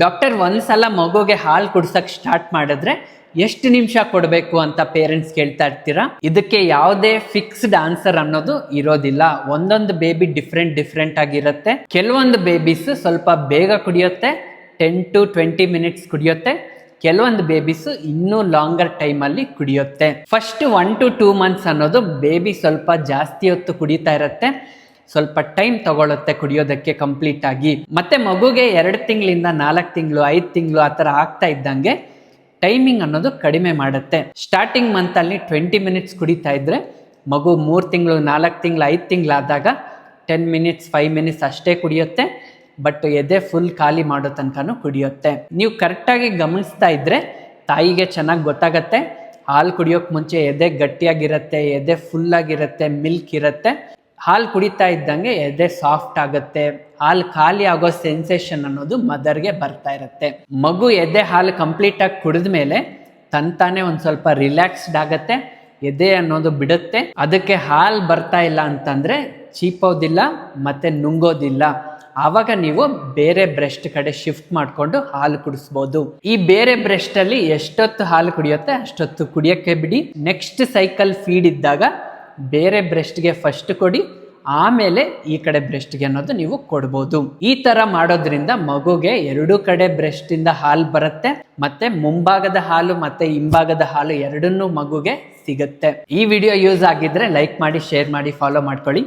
Doctor ಒಂದ್ಸಲ ಮಗುಗೆ ಹಾಲು ಕುಡ್ಸಕ್ ಸ್ಟಾರ್ಟ್ ಮಾಡಿದ್ರೆ ಎಷ್ಟು ನಿಮಿಷ ಕೊಡಬೇಕು ಅಂತ ಪೇರೆಂಟ್ಸ್ ಕೇಳ್ತಾ ಇರ್ತೀರಾ. ಇದಕ್ಕೆ ಯಾವುದೇ ಫಿಕ್ಸ್ಡ್ ಆನ್ಸರ್ ಅನ್ನೋದು ಇರೋದಿಲ್ಲ. ಒಂದೊಂದು ಬೇಬಿ ಡಿಫ್ರೆಂಟ್ ಆಗಿರುತ್ತೆ. ಕೆಲವೊಂದು ಬೇಬೀಸ್ ಸ್ವಲ್ಪ ಬೇಗ ಕುಡಿಯುತ್ತೆ, 10 to 20 ಮಿನಿಟ್ಸ್ ಕುಡಿಯುತ್ತೆ. ಕೆಲವೊಂದು ಬೇಬೀಸ್ ಇನ್ನೂ ಲಾಂಗರ್ ಟೈಮ್ ಅಲ್ಲಿ ಕುಡಿಯುತ್ತೆ. ಫಸ್ಟ್ 1 to 2 ಮಂತ್ಸ್ ಅನ್ನೋದು ಬೇಬಿ ಸ್ವಲ್ಪ ಜಾಸ್ತಿ ಹೊತ್ತು ಕುಡಿತಾ ಇರುತ್ತೆ, ಸ್ವಲ್ಪ ಟೈಮ್ ತಗೊಳುತ್ತೆ ಕುಡಿಯೋದಕ್ಕೆ ಕಂಪ್ಲೀಟ್ ಆಗಿ. ಮತ್ತೆ ಮಗುಗೆ 2 ತಿಂಗಳಿಂದ 4 ತಿಂಗಳು 5 ತಿಂಗಳು ಆ ಥರ ಆಗ್ತಾ ಇದ್ದಂಗೆ ಟೈಮಿಂಗ್ ಅನ್ನೋದು ಕಡಿಮೆ ಮಾಡುತ್ತೆ. ಸ್ಟಾರ್ಟಿಂಗ್ ಮಂತ್ ಅಲ್ಲಿ 20 ಮಿನಿಟ್ಸ್ ಕುಡಿತಾ ಇದ್ರೆ ಮಗು 3 ತಿಂಗಳು 4 ತಿಂಗಳು 5 ತಿಂಗಳಾದಾಗ 10 ಮಿನಿಟ್ಸ್ 5 ಮಿನಿಟ್ಸ್ ಅಷ್ಟೇ ಕುಡಿಯುತ್ತೆ. ಬಟ್ ಎದೆ ಫುಲ್ ಖಾಲಿ ಮಾಡೋ ತನಕನೂ ಕುಡಿಯುತ್ತೆ. ನೀವು ಕರೆಕ್ಟಾಗಿ ಗಮನಿಸ್ತಾ ಇದ್ರೆ ತಾಯಿಗೆ ಚೆನ್ನಾಗಿ ಗೊತ್ತಾಗತ್ತೆ. ಹಾಲು ಕುಡಿಯೋಕೆ ಮುಂಚೆ ಎದೆ ಗಟ್ಟಿಯಾಗಿರುತ್ತೆ, ಎದೆ ಫುಲ್ ಆಗಿರುತ್ತೆ, ಮಿಲ್ಕ್ ಇರುತ್ತೆ. ಹಾಲು ಕುಡಿತಾ ಇದ್ದಂಗೆ ಎದೆ ಸಾಫ್ಟ್ ಆಗುತ್ತೆ. ಹಾಲು ಖಾಲಿ ಆಗೋ ಸೆನ್ಸೇಷನ್ ಅನ್ನೋದು ಮದರ್ಗೆ ಬರ್ತಾ ಇರುತ್ತೆ. ಮಗು ಎದೆ ಹಾಲು ಕಂಪ್ಲೀಟ್ ಆಗಿ ಕುಡಿದ ಮೇಲೆ ತಂತಾನೆ ಒಂದ್ ಸ್ವಲ್ಪ ರಿಲ್ಯಾಕ್ಸ್ಡ್ ಆಗತ್ತೆ, ಎದೆ ಅನ್ನೋದು ಬಿಡುತ್ತೆ. ಅದಕ್ಕೆ ಹಾಲು ಬರ್ತಾ ಇಲ್ಲ ಅಂತಂದ್ರೆ ಚೀಪೋದಿಲ್ಲ ಮತ್ತೆ ನುಂಗೋದಿಲ್ಲ. ಆವಾಗ ನೀವು ಬೇರೆ ಬ್ರೆಸ್ಟ್ ಕಡೆ ಶಿಫ್ಟ್ ಮಾಡಿಕೊಂಡು ಹಾಲು ಕುಡಿಸ್ಬೋದು. ಈ ಬೇರೆ ಬ್ರೆಸ್ಟ್ ಅಲ್ಲಿ ಎಷ್ಟೊತ್ತು ಹಾಲು ಕುಡಿಯುತ್ತೆ ಅಷ್ಟೊತ್ತು ಕುಡಿಯೋಕ್ಕೆ ಬಿಡಿ. ನೆಕ್ಸ್ಟ್ ಸೈಕಲ್ ಫೀಡ್ ಇದ್ದಾಗ ಬೇರೆ ಬ್ರೆಸ್ಟ್ಗೆ ಫಸ್ಟ್ ಕೊಡಿ, ಆಮೇಲೆ ಈ ಕಡೆ ಬ್ರೆಸ್ಟ್ಗೆ ಅನ್ನೋದು ನೀವು ಕೊಡ್ಬೋದು. ಈ ತರ ಮಾಡೋದ್ರಿಂದ ಮಗುಗೆ 2 ಕಡೆ ಬ್ರೆಸ್ಟ್ ಇಂದ ಹಾಲು ಬರುತ್ತೆ, ಮತ್ತೆ ಮುಂಭಾಗದ ಹಾಲು ಮತ್ತೆ ಹಿಂಭಾಗದ ಹಾಲು ಎರಡನ್ನೂ ಮಗುಗೆ ಸಿಗುತ್ತೆ. ಈ ವಿಡಿಯೋ ಯೂಸ್ ಆಗಿದ್ರೆ ಲೈಕ್ ಮಾಡಿ, ಶೇರ್ ಮಾಡಿ, ಫಾಲೋ ಮಾಡ್ಕೊಳ್ಳಿ.